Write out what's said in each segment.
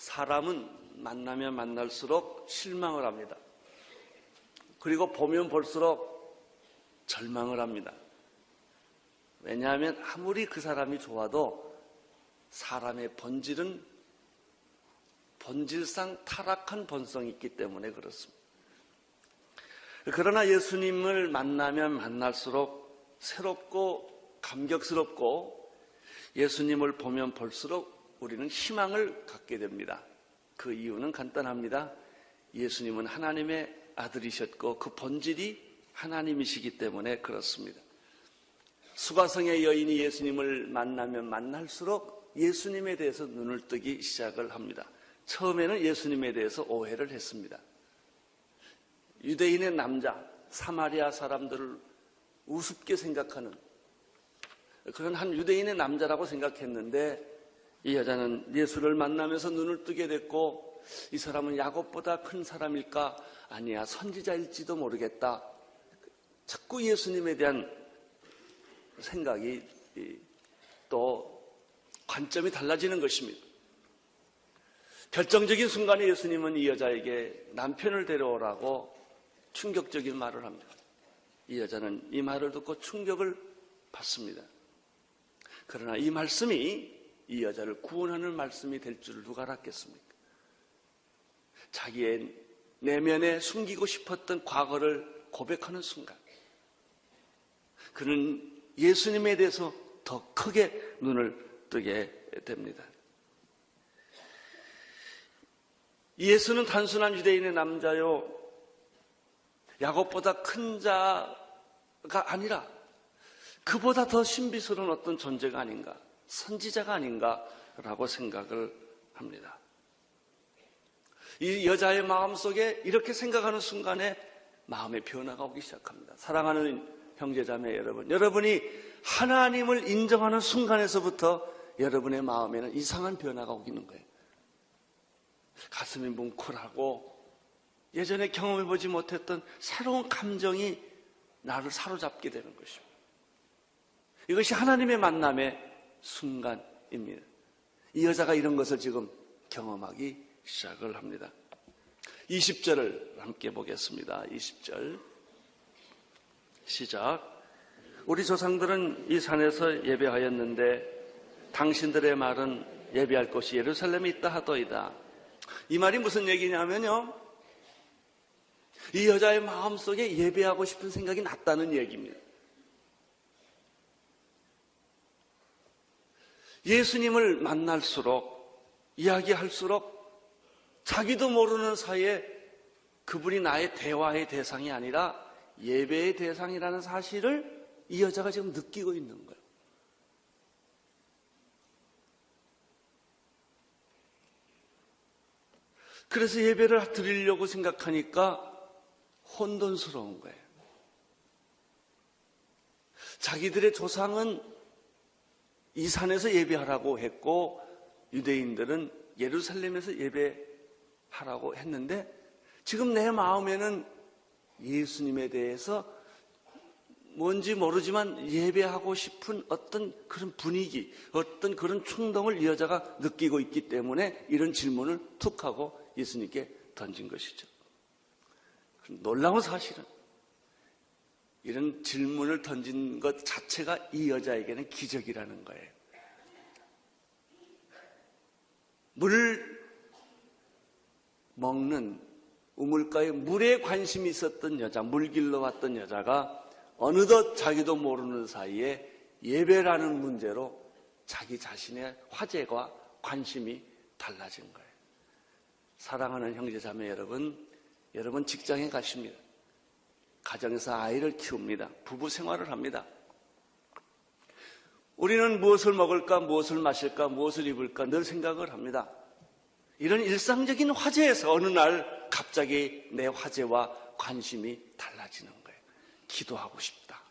사람은 만나면 만날수록 실망을 합니다. 그리고 보면 볼수록 절망을 합니다. 왜냐하면 아무리 그 사람이 좋아도 사람의 본질은 본질상 타락한 본성이 있기 때문에 그렇습니다. 그러나 예수님을 만나면 만날수록 새롭고 감격스럽고 예수님을 보면 볼수록 우리는 희망을 갖게 됩니다. 그 이유는 간단합니다. 예수님은 하나님의 아들이셨고 그 본질이 하나님이시기 때문에 그렇습니다. 수가성의 여인이 예수님을 만나면 만날수록 예수님에 대해서 눈을 뜨기 시작을 합니다. 처음에는 예수님에 대해서 오해를 했습니다. 유대인의 남자, 사마리아 사람들을 우습게 생각하는 그런 한 유대인의 남자라고 생각했는데 이 여자는 예수를 만나면서 눈을 뜨게 됐고 이 사람은 야곱보다 큰 사람일까? 아니야, 선지자일지도 모르겠다. 자꾸 예수님에 대한 생각이 또 관점이 달라지는 것입니다. 결정적인 순간에 예수님은 이 여자에게 남편을 데려오라고 충격적인 말을 합니다. 이 여자는 이 말을 듣고 충격을 받습니다. 그러나 이 말씀이 이 여자를 구원하는 말씀이 될 줄을 누가 알았겠습니까? 자기의 내면에 숨기고 싶었던 과거를 고백하는 순간 그는 예수님에 대해서 더 크게 눈을 뜨게 됩니다. 예수는 단순한 유대인의 남자요 야곱보다 큰 자가 아니라 그보다 더 신비스러운 어떤 존재가 아닌가, 선지자가 아닌가라고 생각을 합니다. 이 여자의 마음속에 이렇게 생각하는 순간에 마음의 변화가 오기 시작합니다. 사랑하는 형제자매 여러분, 여러분이 하나님을 인정하는 순간에서부터 여러분의 마음에는 이상한 변화가 오기는 거예요. 가슴이 뭉클하고 예전에 경험해보지 못했던 새로운 감정이 나를 사로잡게 되는 것입니다. 이것이 하나님의 만남의 순간입니다. 이 여자가 이런 것을 지금 경험하기 시작을 합니다. 20절을 함께 보겠습니다. 20절 시작. 우리 조상들은 이 산에서 예배하였는데 당신들의 말은 예배할 곳이 예루살렘에 있다 하더이다. 이 말이 무슨 얘기냐면요, 이 여자의 마음속에 예배하고 싶은 생각이 났다는 얘기입니다. 예수님을 만날수록 이야기할수록 자기도 모르는 사이에 그분이 나의 대화의 대상이 아니라 예배의 대상이라는 사실을 이 여자가 지금 느끼고 있는 거예요. 그래서 예배를 드리려고 생각하니까 혼돈스러운 거예요. 자기들의 조상은 이 산에서 예배하라고 했고 유대인들은 예루살렘에서 예배하라고 했는데 지금 내 마음에는 예수님에 대해서 뭔지 모르지만 예배하고 싶은 어떤 그런 분위기, 어떤 그런 충동을 이 여자가 느끼고 있기 때문에 이런 질문을 툭 하고 예수님께 던진 것이죠. 놀라운 사실은 이런 질문을 던진 것 자체가 이 여자에게는 기적이라는 거예요. 물 먹는 우물가에 물에 관심이 있었던 여자, 물 길러 왔던 여자가 어느덧 자기도 모르는 사이에 예배라는 문제로 자기 자신의 화제와 관심이 달라진 거예요. 사랑하는 형제자매 여러분, 여러분 직장에 가십니다. 가정에서 아이를 키웁니다. 부부 생활을 합니다. 우리는 무엇을 먹을까, 무엇을 마실까, 무엇을 입을까 늘 생각을 합니다. 이런 일상적인 화제에서 어느 날 갑자기 내 화제와 관심이 달라지는 거예요. 기도하고 싶다.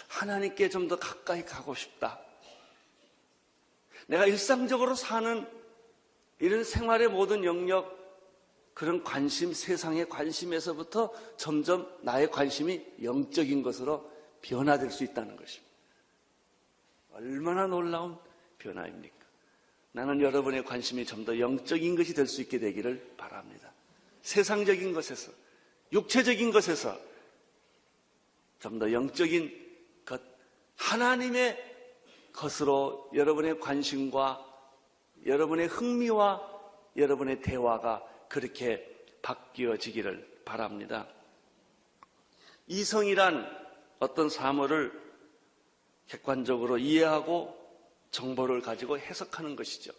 하나님께 좀 더 가까이 가고 싶다. 내가 일상적으로 사는 이런 생활의 모든 영역, 그런 관심, 세상의 관심에서부터 점점 나의 관심이 영적인 것으로 변화될 수 있다는 것입니다. 얼마나 놀라운 변화입니까? 나는 여러분의 관심이 좀 더 영적인 것이 될 수 있게 되기를 바랍니다. 세상적인 것에서, 육체적인 것에서 좀 더 영적인 것, 하나님의 것으로 여러분의 관심과 여러분의 흥미와 여러분의 대화가 그렇게 바뀌어지기를 바랍니다. 이성이란 어떤 사물을 객관적으로 이해하고 정보를 가지고 해석하는 것이죠.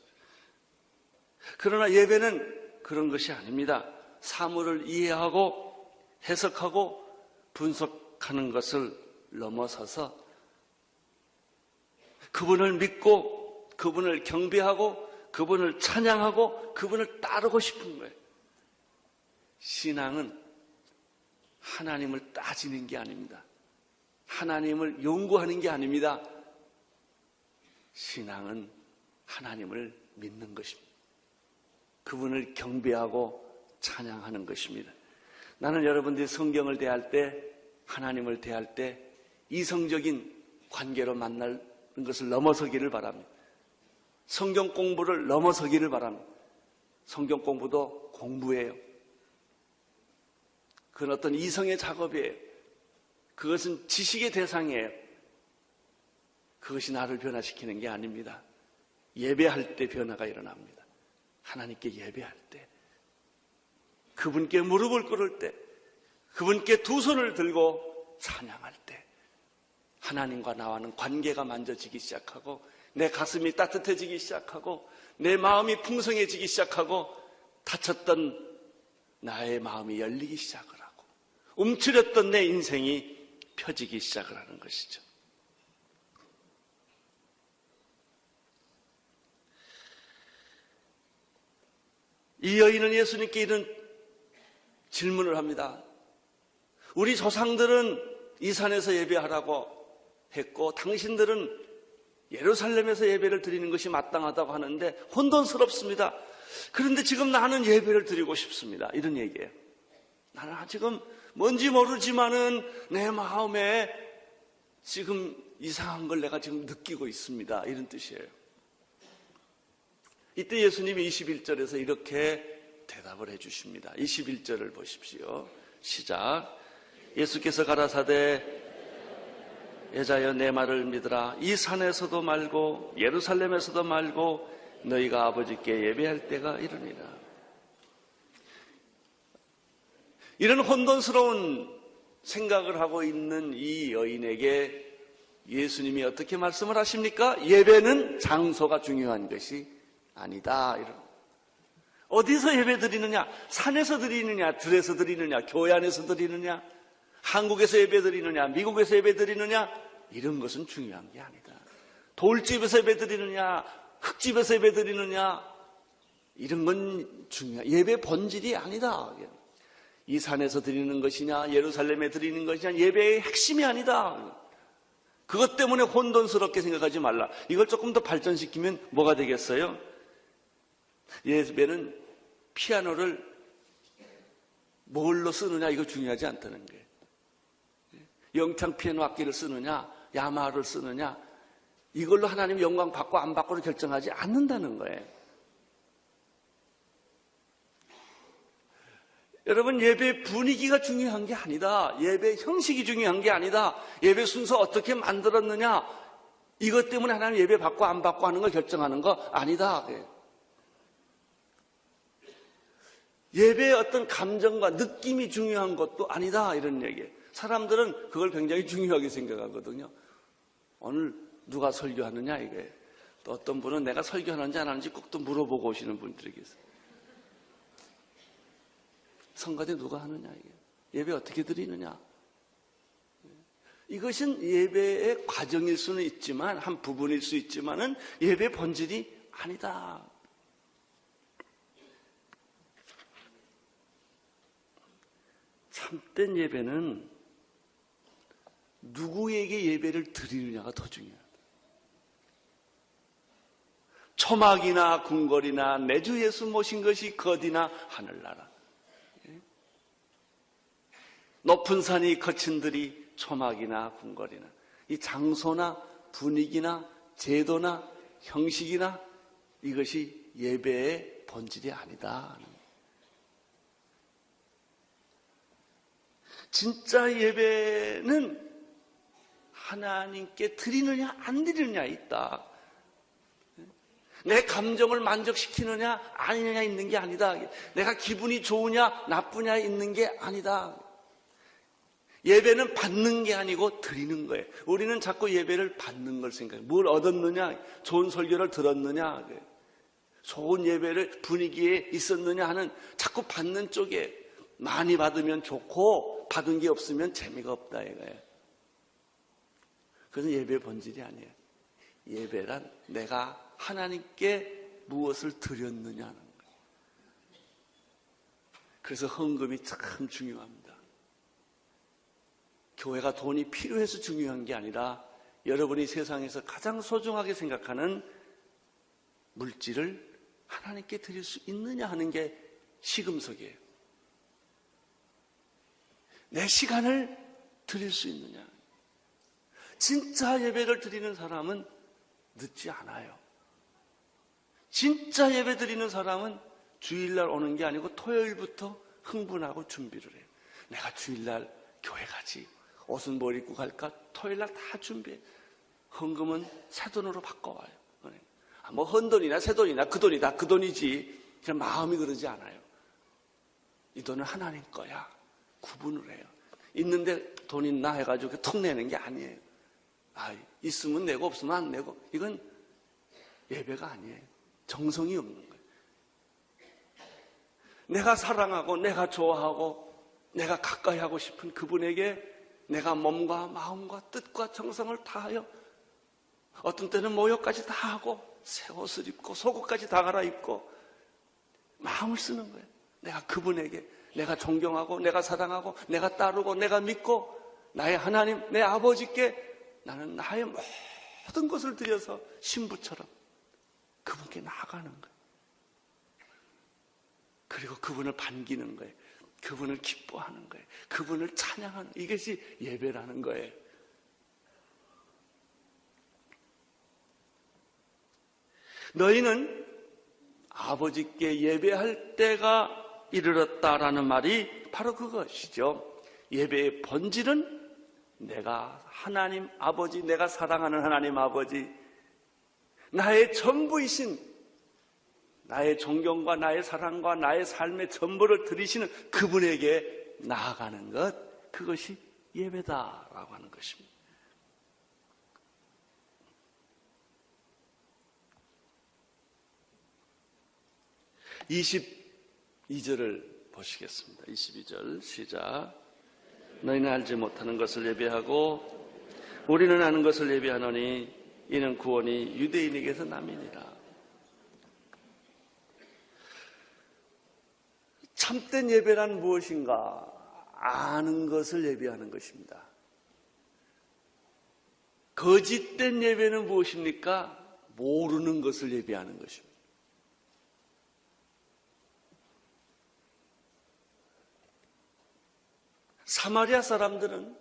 그러나 예배는 그런 것이 아닙니다. 사물을 이해하고 해석하고 분석하는 것을 넘어서서 그분을 믿고 그분을 경배하고 그분을 찬양하고 그분을 따르고 싶은 거예요. 신앙은 하나님을 따지는 게 아닙니다. 하나님을 연구하는 게 아닙니다. 신앙은 하나님을 믿는 것입니다. 그분을 경배하고 찬양하는 것입니다. 나는 여러분들이 성경을 대할 때, 하나님을 대할 때 이성적인 관계로 만나는 것을 넘어서기를 바랍니다. 성경 공부를 넘어서기를 바랍니다. 성경 공부도 공부예요. 그건 어떤 이성의 작업이에요. 그것은 지식의 대상이에요. 그것이 나를 변화시키는 게 아닙니다. 예배할 때 변화가 일어납니다. 하나님께 예배할 때, 그분께 무릎을 꿇을 때, 그분께 두 손을 들고 찬양할 때 하나님과 나와는 관계가 만져지기 시작하고 내 가슴이 따뜻해지기 시작하고 내 마음이 풍성해지기 시작하고 닫혔던 나의 마음이 열리기 시작을 하고 움츠렸던 내 인생이 펴지기 시작을 하는 것이죠. 이 여인은 예수님께 이런 질문을 합니다. 우리 조상들은 이 산에서 예배하라고 했고 당신들은 예루살렘에서 예배를 드리는 것이 마땅하다고 하는데 혼돈스럽습니다. 그런데 지금 나는 예배를 드리고 싶습니다. 이런 얘기예요. 나는 지금 뭔지 모르지만은 내 마음에 지금 이상한 걸 내가 지금 느끼고 있습니다. 이런 뜻이에요. 이때 예수님이 21절에서 이렇게 대답을 해주십니다. 21절을 보십시오. 시작. 예수께서 가라사대 여자여 내 말을 믿으라. 이 산에서도 말고 예루살렘에서도 말고 너희가 아버지께 예배할 때가 이르니라. 이런 혼돈스러운 생각을 하고 있는 이 여인에게 예수님이 어떻게 말씀을 하십니까? 예배는 장소가 중요한 것이 아니다. 어디서 예배 드리느냐? 산에서 드리느냐? 들에서 드리느냐? 교회 안에서 드리느냐? 한국에서 예배 드리느냐? 미국에서 예배 드리느냐? 이런 것은 중요한 게 아니다. 돌집에서 예배 드리느냐? 흙집에서 예배 드리느냐? 이런 건 중요한, 예배 본질이 아니다. 이 산에서 드리는 것이냐? 예루살렘에 드리는 것이냐? 예배의 핵심이 아니다. 그것 때문에 혼돈스럽게 생각하지 말라. 이걸 조금 더 발전시키면 뭐가 되겠어요? 예배는 피아노를 뭘로 쓰느냐 이거 중요하지 않다는 거예요. 영창 피아노 악기를 쓰느냐 야마하를 쓰느냐 이걸로 하나님 영광 받고 안 받고를 결정하지 않는다는 거예요. 여러분, 예배 분위기가 중요한 게 아니다. 예배 형식이 중요한 게 아니다. 예배 순서 어떻게 만들었느냐 이것 때문에 하나님 예배 받고 안 받고 하는 걸 결정하는 거 아니다. 예배의 어떤 감정과 느낌이 중요한 것도 아니다. 이런 얘기예요. 사람들은 그걸 굉장히 중요하게 생각하거든요. 오늘 누가 설교하느냐 이게. 또 어떤 분은 내가 설교하는지 안 하는지 꼭 또 물어보고 오시는 분들이 계세요. 성가대 누가 하느냐 이게. 예배 어떻게 드리느냐. 이것은 예배의 과정일 수는 있지만 한 부분일 수 있지만은 예배의 본질이 아니다. 참된 예배는 누구에게 예배를 드리느냐가 더 중요하다. 초막이나 궁궐이나 내 주 예수 모신 것이 거디나 하늘나라. 높은 산이 거친 들이 초막이나 궁궐이나 이 장소나 분위기나 제도나 형식이나 이것이 예배의 본질이 아니다. 진짜 예배는 하나님께 드리느냐 안 드리느냐에 있다. 내 감정을 만족시키느냐 아니느냐 있는 게 아니다. 내가 기분이 좋으냐 나쁘냐 있는 게 아니다. 예배는 받는 게 아니고 드리는 거예요. 우리는 자꾸 예배를 받는 걸 생각해요. 뭘 얻었느냐, 좋은 설교를 들었느냐, 좋은 예배를 분위기에 있었느냐 하는 자꾸 받는 쪽에 많이 받으면 좋고 받은 게 없으면 재미가 없다 이거예요. 그것은 예배의 본질이 아니에요. 예배란 내가 하나님께 무엇을 드렸느냐는 거예요. 그래서 헌금이 참 중요합니다. 교회가 돈이 필요해서 중요한 게 아니라 여러분이 세상에서 가장 소중하게 생각하는 물질을 하나님께 드릴 수 있느냐 하는 게 시금석이에요. 내 시간을 드릴 수 있느냐. 진짜 예배를 드리는 사람은 늦지 않아요. 진짜 예배 드리는 사람은 주일날 오는 게 아니고 토요일부터 흥분하고 준비를 해요. 내가 주일날 교회 가지. 옷은 뭘 입고 갈까? 토요일날 다 준비해. 헌금은 새 돈으로 바꿔와요. 뭐 헌돈이나 새 돈이나 그 돈이다 그 돈이지. 그냥 마음이 그러지 않아요. 이 돈은 하나님 거야. 구분을 해요. 있는데 돈 있나 해가지고 톡 내는 게 아니에요. 있으면 내고 없으면 안 내고. 이건 예배가 아니에요. 정성이 없는 거예요. 내가 사랑하고 내가 좋아하고 내가 가까이 하고 싶은 그분에게 내가 몸과 마음과 뜻과 정성을 다하여 어떤 때는 모욕까지 다 하고 새 옷을 입고 속옷까지 다 갈아입고 마음을 쓰는 거예요. 내가 그분에게 내가 존경하고 내가 사랑하고 내가 따르고 내가 믿고 나의 하나님 내 아버지께 나는 나의 모든 것을 들여서 신부처럼 그분께 나아가는 거예요. 그리고 그분을 반기는 거예요. 그분을 기뻐하는 거예요. 그분을 찬양하는 이것이 예배라는 거예요. 너희는 아버지께 예배할 때가 이르렀다라는 말이 바로 그것이죠. 예배의 본질은 내가 하나님 아버지, 내가 사랑하는 하나님 아버지, 나의 전부이신 나의 존경과 나의 사랑과 나의 삶의 전부를 드리시는 그분에게 나아가는 것, 그것이 예배다라고 하는 것입니다. (22절을) 보시겠습니다. 22절 시작. 너희는 알지 못하는 것을 예배하고 우리는 아는 것을 예배하노니 이는 구원이 유대인에게서 남이니라. 참된 예배란 무엇인가? 아는 것을 예배하는 것입니다. 거짓된 예배는 무엇입니까? 모르는 것을 예배하는 것입니다. 사마리아 사람들은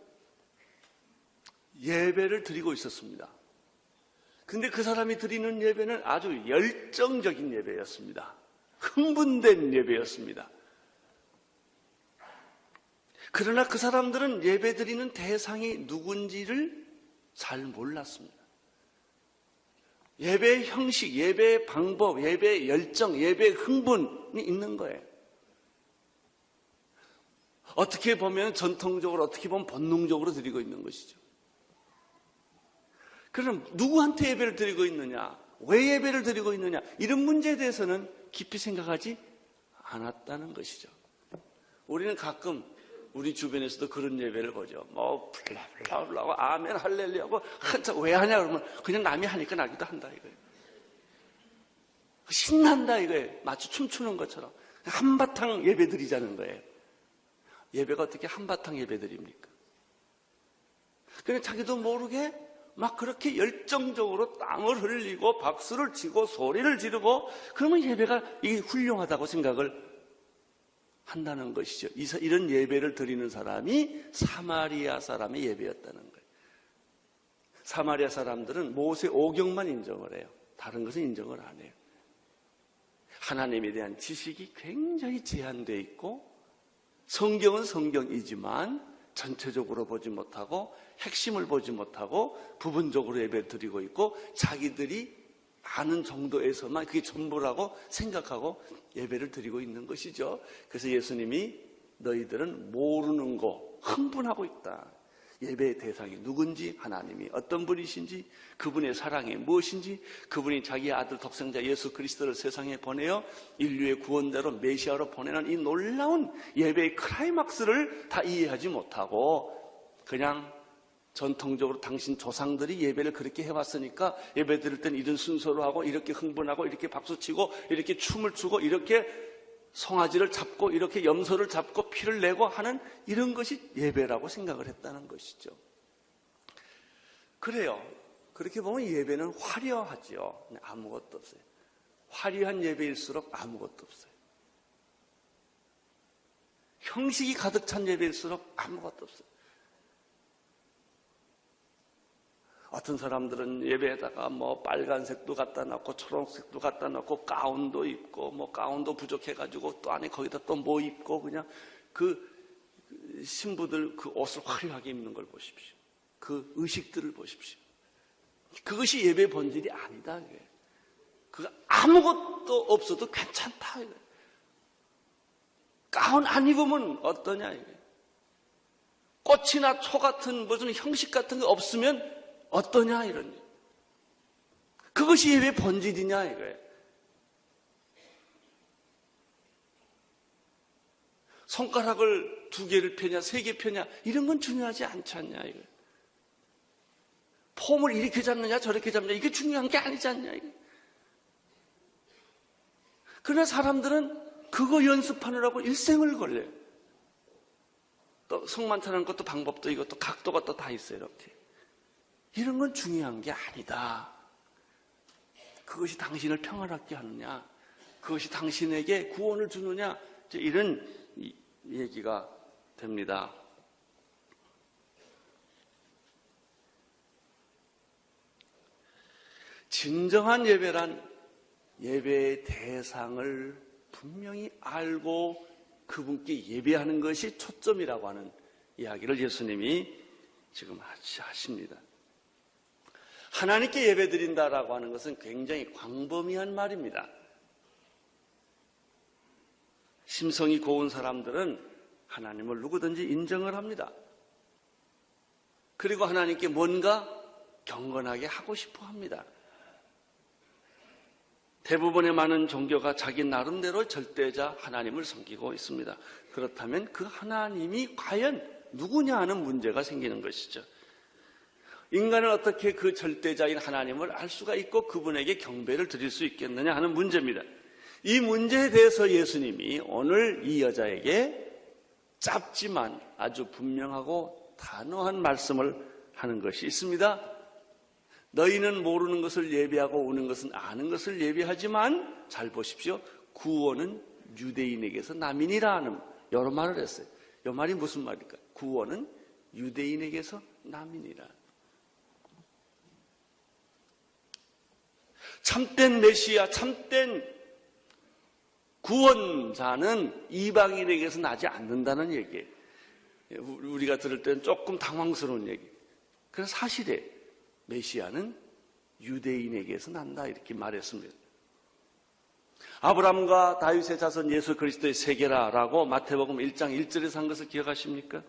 예배를 드리고 있었습니다. 근데 그 사람이 드리는 예배는 아주 열정적인 예배였습니다. 흥분된 예배였습니다. 그러나 그 사람들은 예배 드리는 대상이 누군지를 잘 몰랐습니다. 예배의 형식, 예배의 방법, 예배의 열정, 예배의 흥분이 있는 거예요. 어떻게 보면 전통적으로, 어떻게 보면 본능적으로 드리고 있는 것이죠. 그럼 누구한테 예배를 드리고 있느냐? 왜 예배를 드리고 있느냐? 이런 문제에 대해서는 깊이 생각하지 않았다는 것이죠. 우리는 가끔 우리 주변에서도 그런 예배를 보죠. 뭐 블라블라블라고 아멘 할렐루야고 한참 왜 하냐 그러면 그냥 남이 하니까 나기도 한다 이거예요. 신난다 이거예요. 마치 춤추는 것처럼 한바탕 예배 드리자는 거예요. 예배가 어떻게 한바탕 예배 드립니까? 그냥 자기도 모르게 막 그렇게 열정적으로 땀을 흘리고 박수를 치고 소리를 지르고 그러면 예배가 이게 훌륭하다고 생각을 한다는 것이죠. 이런 예배를 드리는 사람이 사마리아 사람의 예배였다는 거예요. 사마리아 사람들은 모세 오경만 인정을 해요. 다른 것은 인정을 안 해요. 하나님에 대한 지식이 굉장히 제한되어 있고 성경은 성경이지만 전체적으로 보지 못하고 핵심을 보지 못하고 부분적으로 예배를 드리고 있고 자기들이 아는 정도에서만 그게 전부라고 생각하고 예배를 드리고 있는 것이죠. 그래서 예수님이 너희들은 모르는 거 흥분하고 있다. 예배의 대상이 누군지, 하나님이 어떤 분이신지, 그분의 사랑이 무엇인지, 그분이 자기 아들 독생자 예수 그리스도를 세상에 보내어 인류의 구원자로 메시아로 보내는 이 놀라운 예배의 클라이막스를 다 이해하지 못하고 그냥 전통적으로 당신 조상들이 예배를 그렇게 해왔으니까 예배 드릴 땐 이런 순서로 하고 이렇게 흥분하고 이렇게 박수치고 이렇게 춤을 추고 이렇게 송아지를 잡고 이렇게 염소를 잡고 피를 내고 하는 이런 것이 예배라고 생각을 했다는 것이죠. 그래요. 그렇게 보면 예배는 화려하죠. 아무것도 없어요. 화려한 예배일수록 아무것도 없어요. 형식이 가득 찬 예배일수록 아무것도 없어요. 어떤 사람들은 예배에다가 뭐 빨간색도 갖다 놨고 초록색도 갖다 놨고 가운도 입고 뭐 가운도 부족해가지고 또 안에 거기다 또 뭐 입고 그냥 그 신부들 그 옷을 화려하게 입는 걸 보십시오. 그 의식들을 보십시오. 그것이 예배 본질이 아니다. 그 아무것도 없어도 괜찮다. 가운 안 입으면 어떠냐. 꽃이나 초 같은 무슨 형식 같은 게 없으면 어떠냐 이런. 그것이 예배 본질이냐 이거예요. 손가락을 2개를 펴냐 3개 펴냐 이런 건 중요하지 않지 않냐 이거예요. 폼을 이렇게 잡느냐 저렇게 잡느냐 이게 중요한 게 아니지 않냐 이거예요. 그러나 사람들은 그거 연습하느라고 일생을 걸려요. 또 성만 타는 것도 방법도 이것도 각도가 또 다 있어요. 이렇게. 이런 건 중요한 게 아니다. 그것이 당신을 평안하게 하느냐, 그것이 당신에게 구원을 주느냐, 이런 얘기가 됩니다. 진정한 예배란 예배의 대상을 분명히 알고 그분께 예배하는 것이 초점이라고 하는 이야기를 예수님이 지금 하십니다. 하나님께 예배드린다라고 하는 것은 굉장히 광범위한 말입니다. 심성이 고운 사람들은 하나님을 누구든지 인정을 합니다. 그리고 하나님께 뭔가 경건하게 하고 싶어 합니다. 대부분의 많은 종교가 자기 나름대로 절대자 하나님을 섬기고 있습니다. 그렇다면 그 하나님이 과연 누구냐 하는 문제가 생기는 것이죠. 인간은 어떻게 그 절대자인 하나님을 알 수가 있고 그분에게 경배를 드릴 수 있겠느냐 하는 문제입니다. 이 문제에 대해서 예수님이 오늘 이 여자에게 짧지만 아주 분명하고 단호한 말씀을 하는 것이 있습니다. 너희는 모르는 것을 예배하고 우는 것은 아는 것을 예배하지만 잘 보십시오. 구원은 유대인에게서 남이니라 하는 여러 말을 했어요. 이 말이 무슨 말일까? 구원은 유대인에게서 남이니라. 참된 메시아, 참된 구원자는 이방인에게서 나지 않는다는 얘기예요. 우리가 들을 때는 조금 당황스러운 얘기. 그래서 사실에 메시아는 유대인에게서 난다 이렇게 말했습니다. 아브라함과 다윗의 자손 예수 그리스도의 세계라라고 마태복음 1장 1절에서 한 것을 기억하십니까?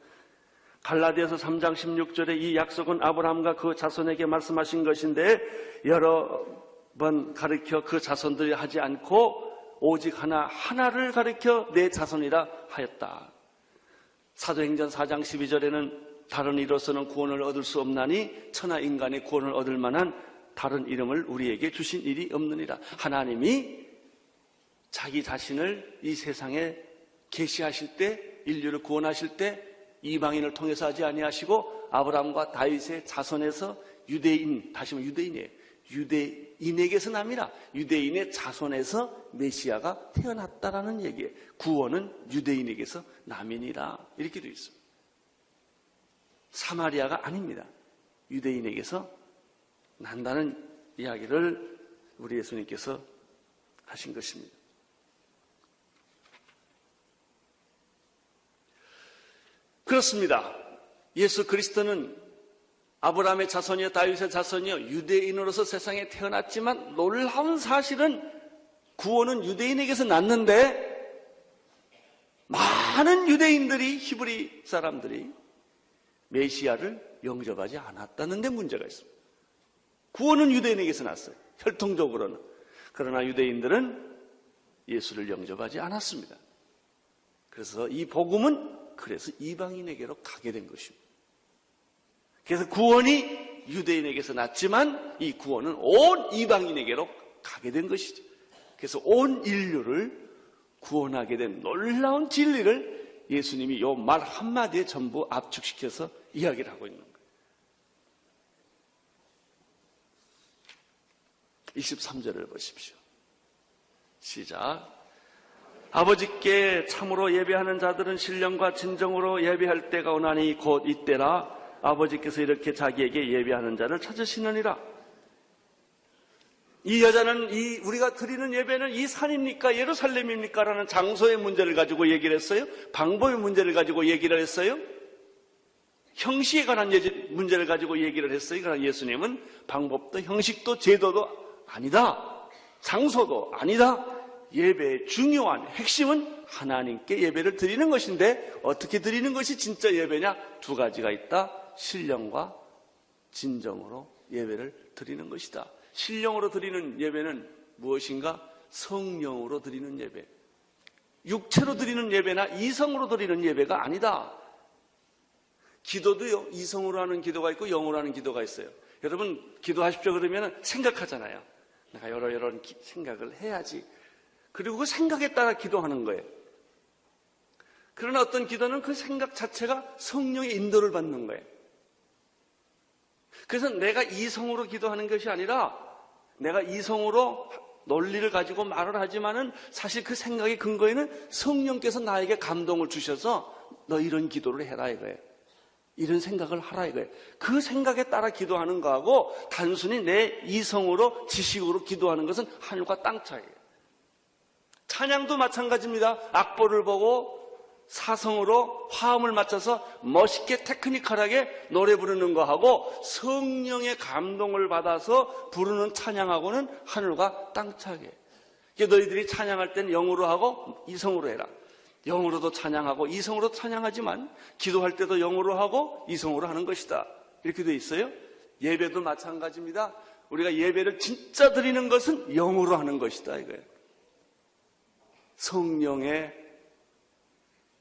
갈라디아서 3장 16절에 이 약속은 아브라함과 그 자손에게 말씀하신 것인데 여러 번 가르쳐 그 자손들이 하지 않고 오직 하나를 가르쳐 내 자손이라 하였다. 사도행전 4장 12절에는 다른 이로서는 구원을 얻을 수 없나니 천하 인간의 구원을 얻을 만한 다른 이름을 우리에게 주신 일이 없느니라. 하나님이 자기 자신을 이 세상에 계시하실 때, 인류를 구원하실 때 이방인을 통해서 하지 아니하시고 아브라함과 다윗의 자손에서 유대인, 다시 말하면 유대인이에요. 유대인에게서 남이라. 유대인의 자손에서 메시아가 태어났다라는 얘기예요. 구원은 유대인에게서 남이니라. 이렇게 되어 있습니다. 사마리아가 아닙니다. 유대인에게서 난다는 이야기를 우리 예수님께서 하신 것입니다. 그렇습니다. 예수 그리스도는 아브라함의 자손이요 다윗의 자손이요 유대인으로서 세상에 태어났지만 놀라운 사실은 구원은 유대인에게서 났는데 많은 유대인들이 히브리 사람들이 메시아를 영접하지 않았다는 데 문제가 있습니다. 구원은 유대인에게서 났어요. 혈통적으로는. 그러나 유대인들은 예수를 영접하지 않았습니다. 그래서 이 복음은 그래서 이방인에게로 가게 된 것입니다. 그래서 구원이 유대인에게서 났지만 이 구원은 온 이방인에게로 가게 된 것이죠. 그래서 온 인류를 구원하게 된 놀라운 진리를 예수님이 이 말 한마디에 전부 압축시켜서 이야기를 하고 있는 거예요. 23절을 보십시오. 시작. 아버지께 참으로 예배하는 자들은 신령과 진정으로 예배할 때가 오나니 곧 이때라. 아버지께서 이렇게 자기에게 예배하는 자를 찾으시느니라. 이 여자는 우리가 드리는 예배는 이 산입니까? 예루살렘입니까? 라는 장소의 문제를 가지고 얘기를 했어요. 방법의 문제를 가지고 얘기를 했어요. 형식에 관한 문제를 가지고 얘기를 했어요. 그러나 예수님은 방법도 형식도 제도도 아니다. 장소도 아니다. 예배의 중요한 핵심은 하나님께 예배를 드리는 것인데 어떻게 드리는 것이 진짜 예배냐? 두 가지가 있다. 신령과 진정으로 예배를 드리는 것이다. 신령으로 드리는 예배는 무엇인가? 성령으로 드리는 예배. 육체로 드리는 예배나 이성으로 드리는 예배가 아니다. 기도도요, 이성으로 하는 기도가 있고 영으로 하는 기도가 있어요. 여러분, 기도하십시오 그러면 생각하잖아요. 내가 이런 생각을 해야지. 그리고 그 생각에 따라 기도하는 거예요. 그러나 어떤 기도는 그 생각 자체가 성령의 인도를 받는 거예요. 그래서 내가 이성으로 기도하는 것이 아니라 내가 이성으로 논리를 가지고 말을 하지만은 사실 그 생각의 근거에는 성령께서 나에게 감동을 주셔서 너 이런 기도를 해라 이거예요. 이런 생각을 하라 이거예요. 그 생각에 따라 기도하는 거하고 단순히 내 이성으로 지식으로 기도하는 것은 하늘과 땅 차이예요. 찬양도 마찬가지입니다. 악보를 보고 사성으로 화음을 맞춰서 멋있게 테크니컬하게 노래 부르는 거하고 성령의 감동을 받아서 부르는 찬양하고는 하늘과 땅 차이예요. 너희들이 찬양할 때는 영으로 하고 이성으로 해라. 영으로도 찬양하고 이성으로 찬양하지만 기도할 때도 영으로 하고 이성으로 하는 것이다. 이렇게 돼 있어요. 예배도 마찬가지입니다. 우리가 예배를 진짜 드리는 것은 영으로 하는 것이다 이거예요.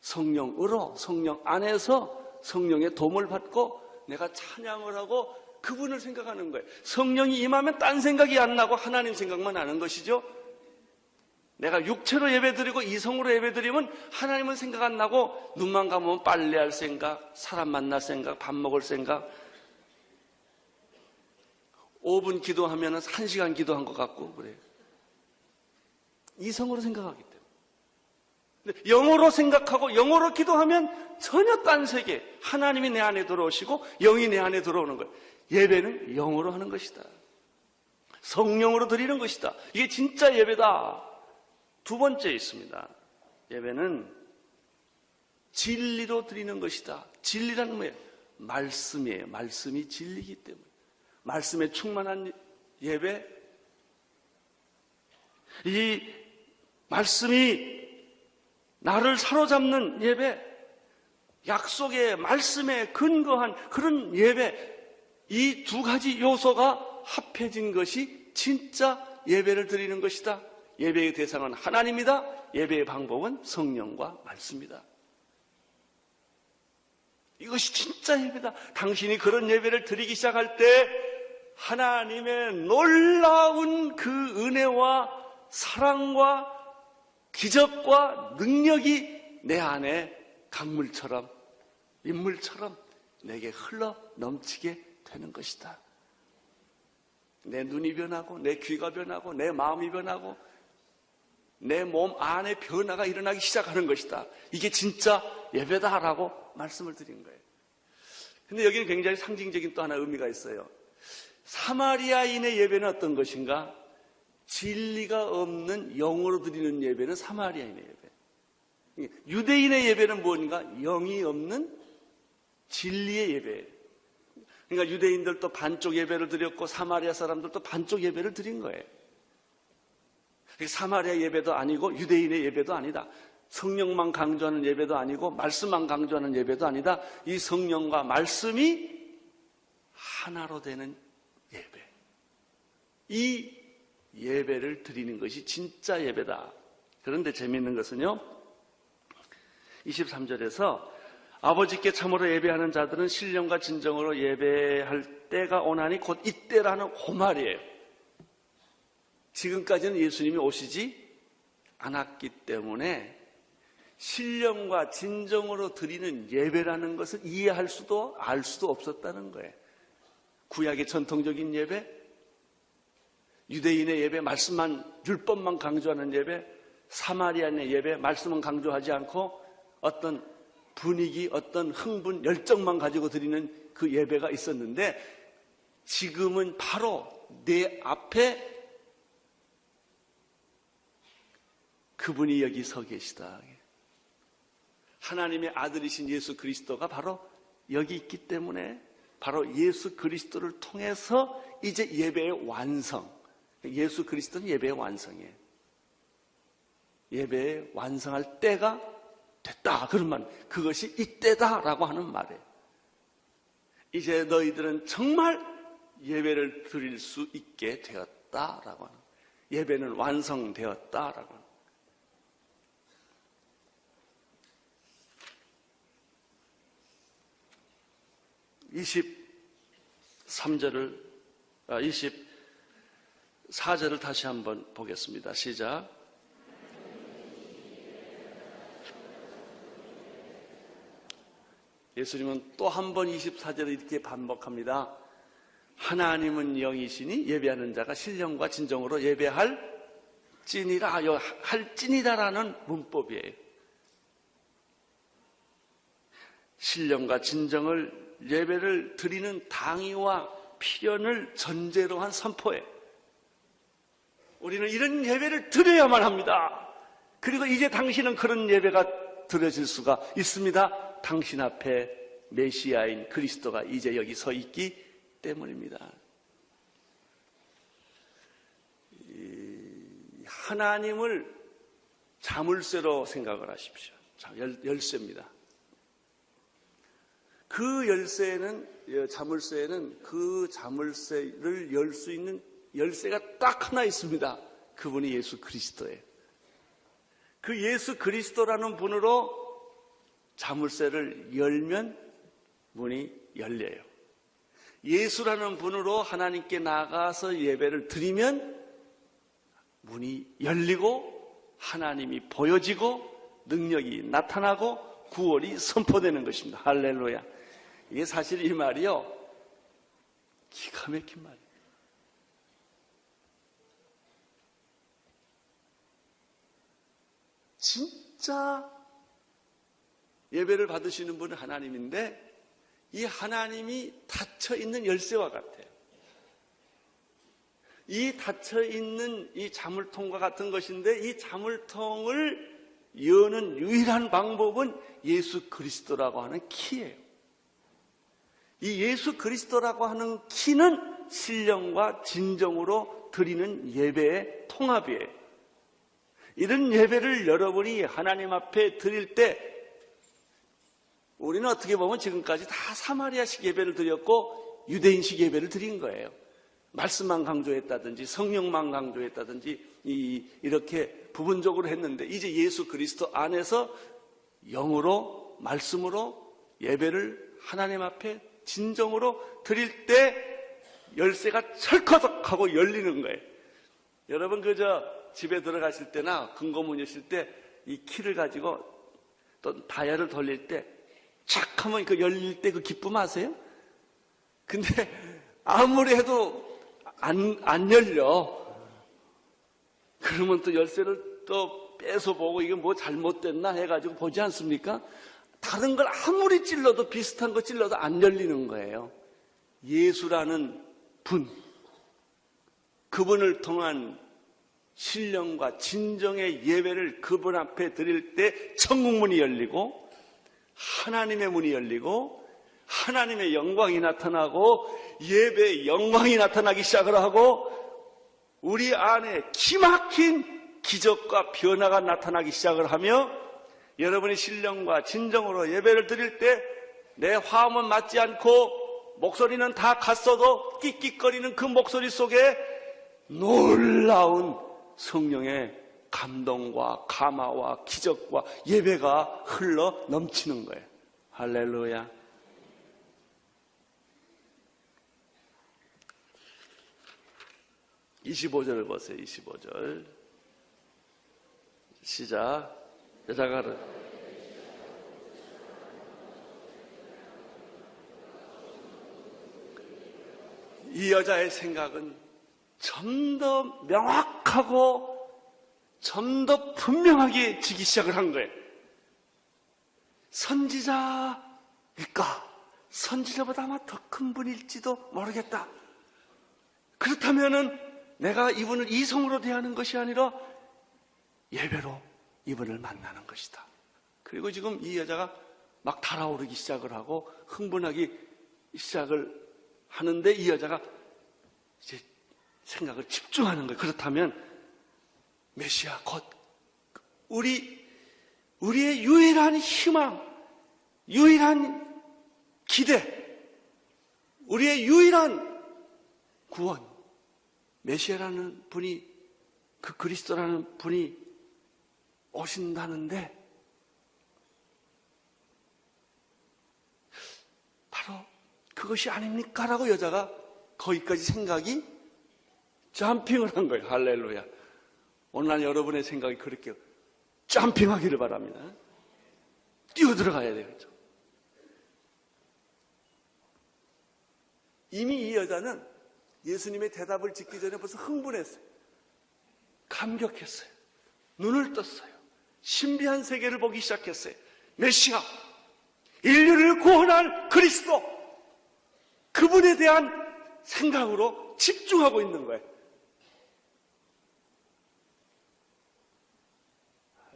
성령으로 성령 안에서 성령의 도움을 받고 내가 찬양을 하고 그분을 생각하는 거예요. 성령이 임하면 딴 생각이 안 나고 하나님 생각만 나는 것이죠. 내가 육체로 예배드리고 이성으로 예배드리면 하나님은 생각 안 나고 눈만 감으면 빨래할 생각, 사람 만날 생각, 밥 먹을 생각. 5분 기도하면 1시간 기도한 것 같고 그래요. 이성으로 생각하기 때문에. 근데 영어로 생각하고 영어로 기도하면 전혀 딴 세계. 하나님이 내 안에 들어오시고 영이 내 안에 들어오는 거예요. 예배는 영어로 하는 것이다. 성령으로 드리는 것이다. 이게 진짜 예배다. 두 번째 있습니다. 예배는 진리로 드리는 것이다. 진리라는 뭐예요? 말씀이에요. 말씀이 진리이기 때문에. 말씀에 충만한 예배. 이 말씀이 나를 사로잡는 예배. 약속의 말씀에 근거한 그런 예배. 이 두 가지 요소가 합해진 것이 진짜 예배를 드리는 것이다. 예배의 대상은 하나님이다. 예배의 방법은 성령과 말씀이다. 이것이 진짜 예배다. 당신이 그런 예배를 드리기 시작할 때 하나님의 놀라운 그 은혜와 사랑과 기적과 능력이 내 안에 강물처럼 인물처럼 내게 흘러 넘치게 되는 것이다. 내 눈이 변하고 내 귀가 변하고 내 마음이 변하고 내 몸 안에 변화가 일어나기 시작하는 것이다. 이게 진짜 예배다라고 말씀을 드린 거예요. 근데 여기는 굉장히 상징적인 또 하나 의미가 있어요. 사마리아인의 예배는 어떤 것인가? 진리가 없는 영으로 드리는 예배는 사마리아인의 예배. 유대인의 예배는 뭔가? 영이 없는 진리의 예배예요. 그러니까 유대인들도 반쪽 예배를 드렸고 사마리아 사람들도 반쪽 예배를 드린 거예요. 사마리아 예배도 아니고 유대인의 예배도 아니다. 성령만 강조하는 예배도 아니고 말씀만 강조하는 예배도 아니다. 이 성령과 말씀이 하나로 되는 예배. 이 예배를 드리는 것이 진짜 예배다. 그런데 재미있는 것은요, 23절에서 아버지께 참으로 예배하는 자들은 신령과 진정으로 예배할 때가 오나니 곧 이때라는 그 말이에요. 지금까지는 예수님이 오시지 않았기 때문에 신령과 진정으로 드리는 예배라는 것을 이해할 수도 알 수도 없었다는 거예요. 구약의 전통적인 예배, 유대인의 예배, 말씀만, 율법만 강조하는 예배, 사마리아인의 예배, 말씀은 강조하지 않고 어떤 분위기, 어떤 흥분, 열정만 가지고 드리는 그 예배가 있었는데 지금은 바로 내 앞에 그분이 여기 서 계시다. 하나님의 아들이신 예수 그리스도가 바로 여기 있기 때문에 바로 예수 그리스도를 통해서 이제 예배의 완성, 예수 그리스도는 예배의 완성이에요. 예배의 완성할 때가 됐다. 그러면 그것이 이때다라고 하는 말이에요. 이제 너희들은 정말 예배를 드릴 수 있게 되었다라고 하는, 예배는 완성되었다라고 하는. 24절을 다시 한번 보겠습니다. 시작. 예수님은 또 한 번 24절을 이렇게 반복합니다. 하나님은 영이시니 예배하는 자가 신령과 진정으로 예배할 찐이라, 할 찐이다라는 문법이에요. 신령과 진정을 예배를 드리는 당위와 필연을 전제로 한 선포예요. 우리는 이런 예배를 드려야만 합니다. 그리고 이제 당신은 그런 예배가 드려질 수가 있습니다. 당신 앞에 메시아인 그리스도가 이제 여기 서 있기 때문입니다. 하나님을 자물쇠로 생각을 하십시오. 열쇠입니다. 그 열쇠는, 자물쇠에는 그 자물쇠를 열 수 있는 열쇠가 딱 하나 있습니다. 그분이 예수 그리스도예요. 그 예수 그리스도라는 분으로 자물쇠를 열면 문이 열려요. 예수라는 분으로 하나님께 나가서 예배를 드리면 문이 열리고 하나님이 보여지고 능력이 나타나고 구원이 선포되는 것입니다. 할렐루야. 이게 사실 이 말이요, 기가 막힌 말이에요. 진짜 예배를 받으시는 분은 하나님인데 이 하나님이 닫혀있는 열쇠와 같아요. 이 닫혀있는 이 자물통과 같은 것인데 이 자물통을 여는 유일한 방법은 예수 그리스도라고 하는 키예요. 이 예수 그리스도라고 하는 키는 신령과 진정으로 드리는 예배의 통합이에요. 이런 예배를 여러분이 하나님 앞에 드릴 때 우리는 어떻게 보면 지금까지 다 사마리아식 예배를 드렸고 유대인식 예배를 드린 거예요. 말씀만 강조했다든지 성령만 강조했다든지 이렇게 부분적으로 했는데 이제 예수 그리스도 안에서 영으로 말씀으로 예배를 하나님 앞에 진정으로 드릴 때 열쇠가 철커덕하고 열리는 거예요. 여러분 그저 집에 들어가실 때나 금고문 여실 때 이 키를 가지고 또 다이얼을 돌릴 때 착 하면 그 열릴 때 그 기쁨 아세요? 근데 아무리 해도 안 열려. 그러면 또 열쇠를 또 빼서 보고 이게 뭐 잘못됐나 해가지고 보지 않습니까? 다른 걸 아무리 찔러도 비슷한 거 찔러도 안 열리는 거예요. 예수라는 분, 그분을 통한 신령과 진정의 예배를 그분 앞에 드릴 때 천국문이 열리고 하나님의 문이 열리고 하나님의 영광이 나타나고 예배의 영광이 나타나기 시작을 하고 우리 안에 기막힌 기적과 변화가 나타나기 시작을 하며 여러분이 신령과 진정으로 예배를 드릴 때 내 화음은 맞지 않고 목소리는 다 갔어도 끽끽거리는 그 목소리 속에 놀라운 성령의 감동과 감화와 기적과 예배가 흘러 넘치는 거예요. 할렐루야. (25절을) 보세요. 25절 시작. 여자가 이 여자의 생각은 좀 더 명확하고 좀 더 분명하게 지기 시작을 한 거예요. 선지자일까? 선지자보다 아마 더 큰 분일지도 모르겠다. 그렇다면은 내가 이분을 이성으로 대하는 것이 아니라 예배로 이분을 만나는 것이다. 그리고 지금 이 여자가 막 달아오르기 시작을 하고 흥분하기 시작을 하는데 이 여자가 이제 생각을 집중하는 거예요. 그렇다면 메시아 곧 우리의 유일한 희망, 유일한 기대, 우리의 유일한 구원, 메시아라는 분이, 그 그리스도라는 분이 오신다는데 바로 그것이 아닙니까? 라고 여자가 거기까지 생각이 점핑을 한 거예요. 할렐루야. 오늘 난 여러분의 생각이 그렇게 점핑하기를 바랍니다. 뛰어들어가야 되겠죠. 이미 이 여자는 예수님의 대답을 듣기 전에 벌써 흥분했어요. 감격했어요. 눈을 떴어요. 신비한 세계를 보기 시작했어요. 메시아, 인류를 구원할 그리스도, 그분에 대한 생각으로 집중하고 있는 거예요.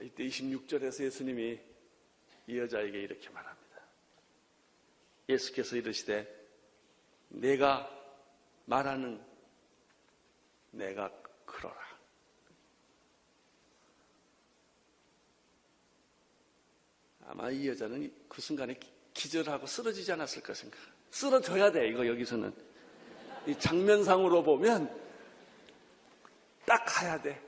이때 26절에서 예수님이 이 여자에게 이렇게 말합니다. 예수께서 이르시되 내가 말하는 내가 그러라. 아마 이 여자는 그 순간에 기절하고 쓰러지지 않았을까 생각. 쓰러져야 돼. 이거 여기서는 이 장면상으로 보면 딱 가야 돼.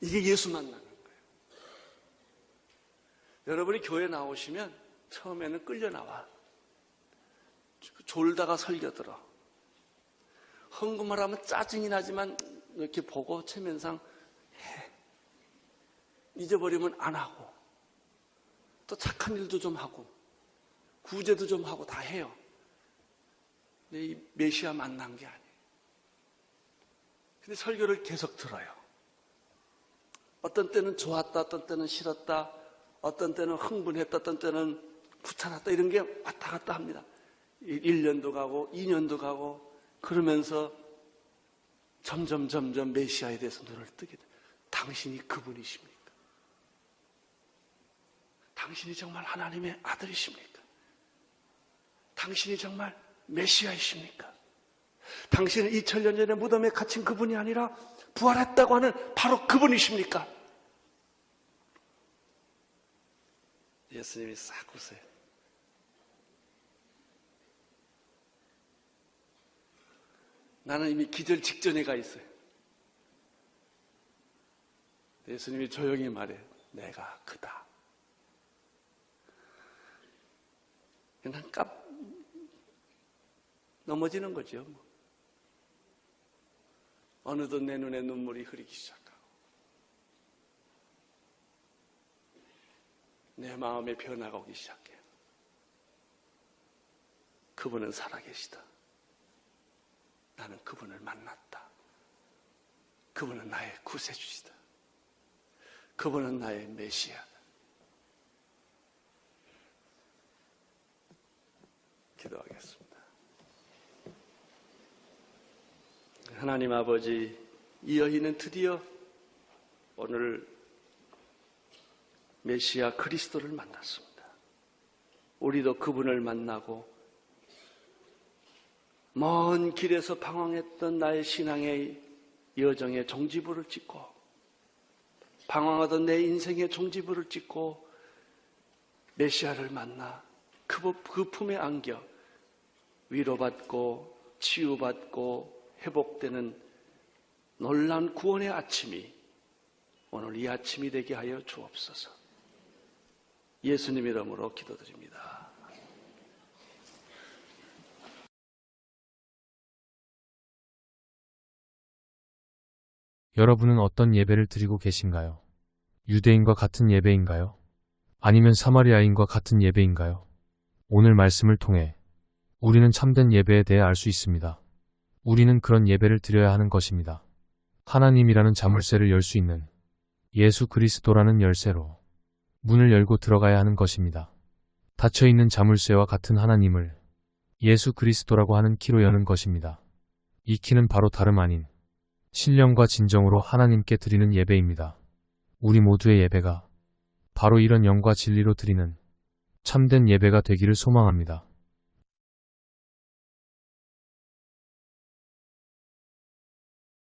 이게 예수 만나는 거예요. 여러분이 교회 나오시면 처음에는 끌려 나와. 졸다가 설교 들어. 헌금을 하면 짜증이 나지만 이렇게 보고 체면상 해. 잊어버리면 안 하고. 또 착한 일도 좀 하고. 구제도 좀 하고 다 해요. 근데 이 메시아 만난 게 아니에요. 근데 설교를 계속 들어요. 어떤 때는 좋았다, 어떤 때는 싫었다, 어떤 때는 흥분했다, 어떤 때는 귀찮았다, 이런 게 왔다 갔다 합니다. 1년도 가고 2년도 가고 그러면서 점점 메시아에 대해서 눈을 뜨게 돼요. 당신이 그분이십니까? 당신이 정말 하나님의 아들이십니까? 당신이 정말 메시아이십니까? 당신은 2000년 전에 무덤에 갇힌 그분이 아니라 부활했다고 하는 바로 그분이십니까? 예수님이 싹 웃어요. 나는 이미 기절 직전에 가 있어요. 예수님이 조용히 말해요. 내가 그다. 그냥 넘어지는 거죠. 어느덧 내 눈에 눈물이 흐르기 시작하고 내 마음에 변화가 오기 시작해요. 그분은 살아계시다. 나는 그분을 만났다. 그분은 나의 구세주시다. 그분은 나의 메시아다. 기도하겠습니다. 하나님 아버지, 이 여인은 드디어 오늘 메시아 그리스도를 만났습니다. 우리도 그분을 만나고 먼 길에서 방황했던 나의 신앙의 여정의 종지부를 찍고, 방황하던 내 인생의 종지부를 찍고 메시아를 만나 그 품에 안겨 위로받고 치유받고 회복되는 놀라운 구원의 아침이 오늘 이 아침이 되게 하여 주옵소서. 예수님 이름으로 기도드립니다. 여러분은 어떤 예배를 드리고 계신가요? 유대인과 같은 예배인가요? 아니면 사마리아인과 같은 예배인가요? 오늘 말씀을 통해 우리는 참된 예배에 대해 알 수 있습니다. 우리는 그런 예배를 드려야 하는 것입니다. 하나님이라는 자물쇠를 열 수 있는 예수 그리스도라는 열쇠로 문을 열고 들어가야 하는 것입니다. 닫혀있는 자물쇠와 같은 하나님을 예수 그리스도라고 하는 키로 여는 것입니다. 이 키는 바로 다름 아닌 신령과 진정으로 하나님께 드리는 예배입니다. 우리 모두의 예배가 바로 이런 영과 진리로 드리는 참된 예배가 되기를 소망합니다.